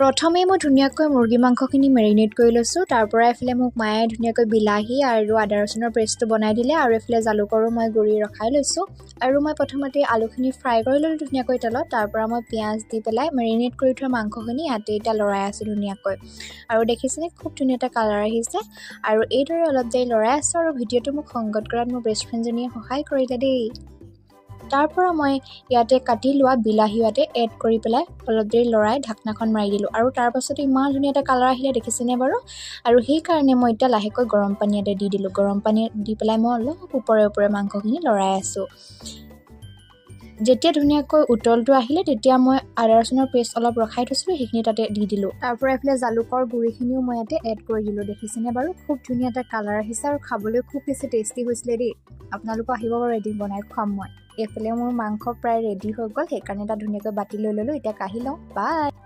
প্ৰথমে মই ধুনীয়াকৈ মুৰ্গী মাংসখিনি মেৰিনেট কৰি লৈছোঁ। তাৰপৰা এফালে মোক মায়ে ধুনীয়াকৈ বিলাহী আৰু আদা ৰচুনৰ পেষ্টটো বনাই দিলে আৰু এফালে জালুকৰো মই গুড়ি ৰখাই লৈছোঁ। আৰু মই প্ৰথমতে আলুখিনি ফ্ৰাই কৰি ল'লোঁ ধুনীয়াকৈ তেলত। তাৰপৰা মই পিঁয়াজ দি পেলাই মেৰিনেট কৰি থোৱা মাংসখিনি ইয়াতে এতিয়া লৰাই আছোঁ ধুনীয়াকৈ। আৰু দেখিছেনে খুব ধুনীয়া এটা কালাৰ আহিছে। আৰু এইদৰে অলপ দেৰি লৰাই আছোঁ আৰু ভিডিঅ'টো মোক সংগত কৰাত মোৰ বেষ্ট ফ্ৰেণ্ডজনীয়ে সহায় কৰিলে দেই। তাৰপৰা মই ইয়াতে কাটি লোৱা বিলাহী ইয়াতে এড কৰি পেলাই অলপ দেৰি লৰাই ঢাকনাখন মাৰি দিলোঁ। আৰু তাৰপাছতে ইমান ধুনীয়া এটা কালাৰ আহিলে দেখিছেনে বাৰু। আৰু সেইকাৰণে মই এতিয়া লাহেকৈ গৰম পানী ইয়াতে দি দিলোঁ। গৰম পানী দি পেলাই মই অলপ ওপৰে ওপৰে মাংসখিনি লৰাই আছোঁ। যেতিয়া ধুনীয়াকৈ উতলটো আহিলে তেতিয়া মই আদা ৰচুনৰ পেষ্ট অলপ ৰখাই থৈছিলোঁ সেইখিনি তাতে দি দিলোঁ। তাৰপৰা এইফালে জালুকৰ গুড়িখিনিও মই ইয়াতে এড কৰি দিলোঁ। দেখিছেনে বাৰু খুব ধুনীয়া এটা কালাৰ আহিছে আৰু খাবলৈ খুব বেছি টেষ্টি হৈছিলে দেই। আপোনালোকো আহিব বাৰু এদিন বনাই খুৱাম মই। এইফালে মোৰ মাংস প্ৰায় ৰেডি হৈ গ'ল, সেইকাৰণে এটা ধুনীয়াকৈ বাতি লৈ ল'লোঁ। এতিয়া কাঢ়ি লওঁ। বাই।